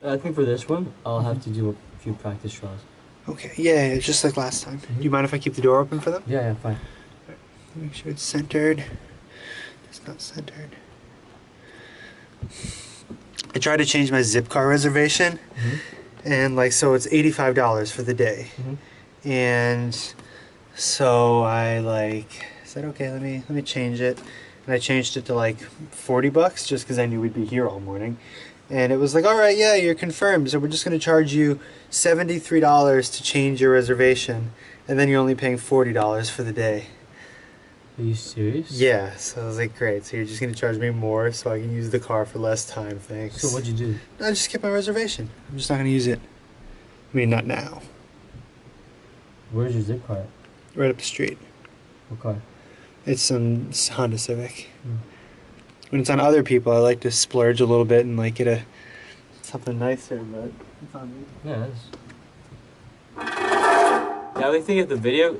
I think for this one, I'll have to do a few practice draws. Okay, yeah, just like last time. Do you mind if I keep the door open for them? Yeah, fine. Make sure it's centered. It's not centered. I tried to change my zip car reservation, and like, so it's $85 for the day. And so I like said, okay, let me change it. And I changed it to like 40 bucks just because I knew we'd be here all morning. And it was like, all right, yeah, you're confirmed. So we're just going to charge you $73 to change your reservation. And then you're only paying $40 for the day. Are you serious? Yeah, so I was like, great. So you're just going to charge me more so I can use the car for less time, thanks. So what'd you do? I just kept my reservation. I'm just not going to use it. I mean, not now. Where's your zip car at? Right up the street. What car? It's some Honda Civic. When it's on other people, I like to splurge a little bit and like get something nicer, but it's on me. Yeah, that's... Now we think of the video...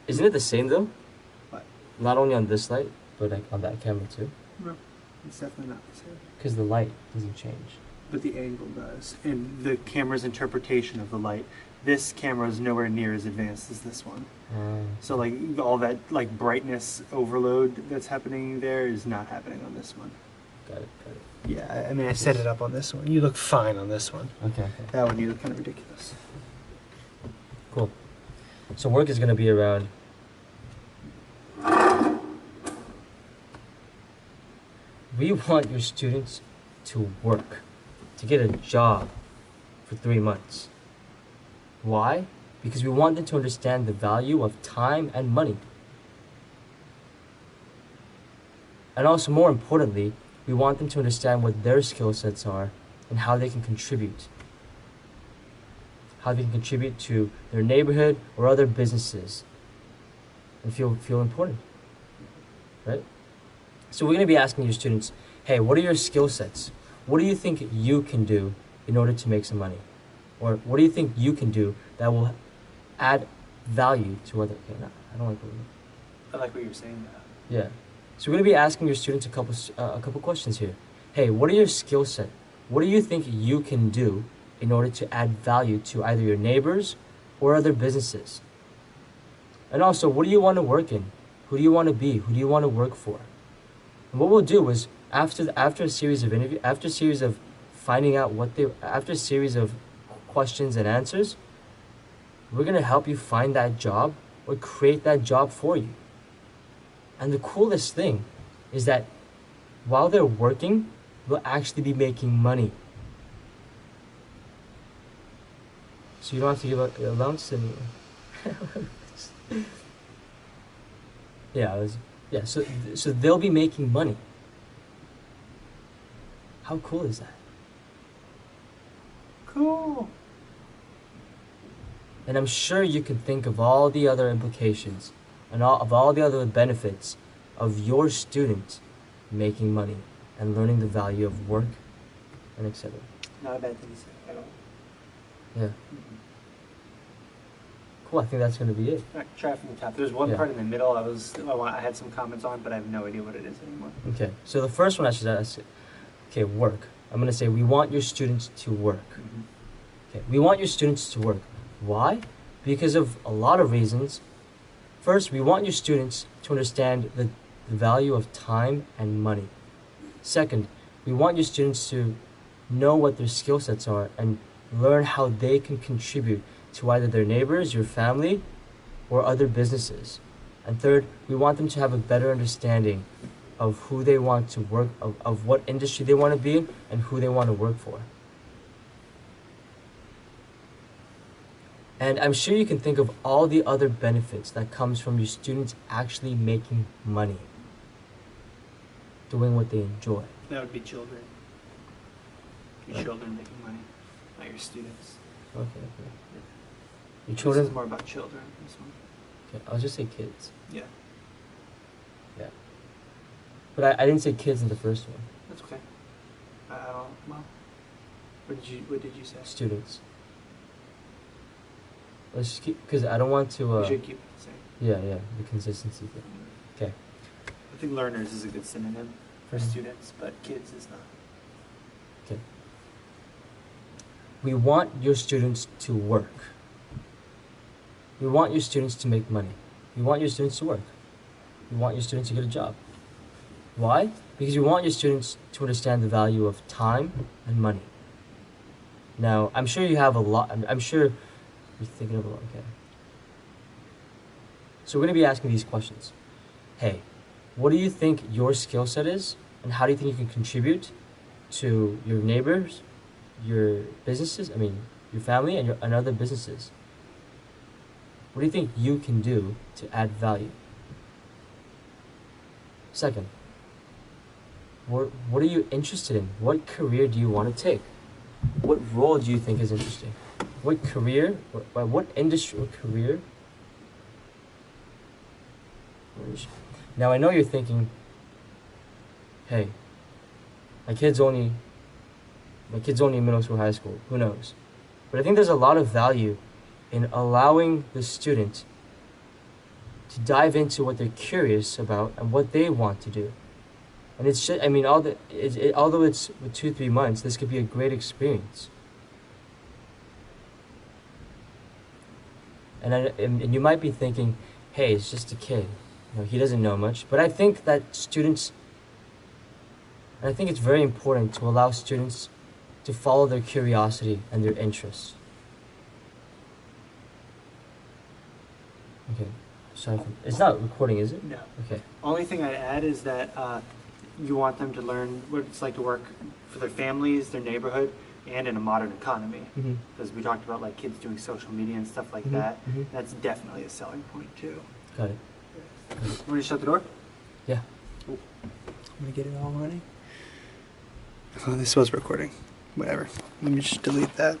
Isn't it the same though? What? Not only on this light, but like on that camera too? No, it's definitely not the same. Because the light doesn't change. But the angle does. And the camera's interpretation of the light. This camera is nowhere near as advanced as this one. So like all that like brightness overload that's happening there is not happening on this one. Got it. Yeah, I mean I set it up on this one. You look fine on this one. Okay. That one you look kind of ridiculous. Cool. So work is going to be around... We want your students to work, to get a job for 3 months. Why? Because we want them to understand the value of time and money. And also, more importantly, we want them to understand what their skill sets are and how they can contribute. How they can contribute to their neighborhood or other businesses and feel important, right? So we're going to be asking your students, hey, what are your skill sets? What do you think you can do in order to make some money? Or what do you think you can do that will add value to other... Okay, no, I don't like what I like what you're saying now. Yeah. So we're going to be asking your students a couple questions here. Hey, what are your skill set? What do you think you can do in order to add value to either your neighbors or other businesses? And also, what do you want to work in? Who do you want to be? Who do you want to work for? And what we'll do is, after a series of interviews, after a series of finding out after a series of questions and answers, we're going to help you find that job or create that job for you. And the coolest thing is that while they're working, they'll actually be making money. So you don't have to give up your allowance anymore. So they'll be making money. How cool is that? Cool. And I'm sure you can think of all the other implications and all the other benefits of your student making money and learning the value of work and etc. Not a bad thing to say at all. Yeah. Cool, I think that's going to be it. All right, try from the top. There's one part in the middle I had some comments on, but I have no idea what it is anymore. Okay, so the first one I should ask, okay, work. I'm going to say we want your students to work. Okay, we want your students to work. Why? Because of a lot of reasons. First, we want your students to understand the value of time and money. Second, we want your students to know what their skill sets are and learn how they can contribute to either their neighbors, your family, or other businesses. And third, we want them to have a better understanding of who they want to work, of what industry they want to be in and who they want to work for. And I'm sure you can think of all the other benefits that comes from your students actually making money, doing what they enjoy. That would be children. Your children making money, not your students. Okay. Your children? This is more about children, this one. Okay, I'll just say kids. Yeah. Yeah. But I didn't say kids in the first one. That's okay. Well, what did you say? Students. Let's just keep, because I don't want to... we should keep it the same. Yeah, the consistency thing. Okay. I think learners is a good synonym for students, but kids is not. Okay. We want your students to work. We want your students to make money. We want your students to work. We want your students to get a job. Why? Because you want your students to understand the value of time and money. Now, I'm sure you have a lot. I'm sure you're thinking of a lot. Okay. So we're going to be asking these questions. Hey, what do you think your skill set is, and how do you think you can contribute to your neighbors, your businesses, your family, and other businesses? What do you think you can do to add value? Second, what are you interested in? What career do you want to take? What role do you think is interesting? What career, what industry, what career? Now I know you're thinking, hey, my kid's only in middle school, high school, who knows? But I think there's a lot of value in allowing the student to dive into what they're curious about and what they want to do. And it's just, although it's with 2-3 months, this could be a great experience. And you might be thinking, hey, it's just a kid. He doesn't know much. But I think that I think it's very important to allow students to follow their curiosity and their interests. Okay. Sorry, it's not recording, is it? No. Okay. Only thing I'd add is that you want them to learn what it's like to work for their families, their neighborhood, and in a modern economy. Because we talked about like kids doing social media and stuff like that. That's definitely a selling point too. Got it. Want me to shut the door? Yeah. I'm gonna get it all running. Oh, this was recording. Whatever. Let me just delete that.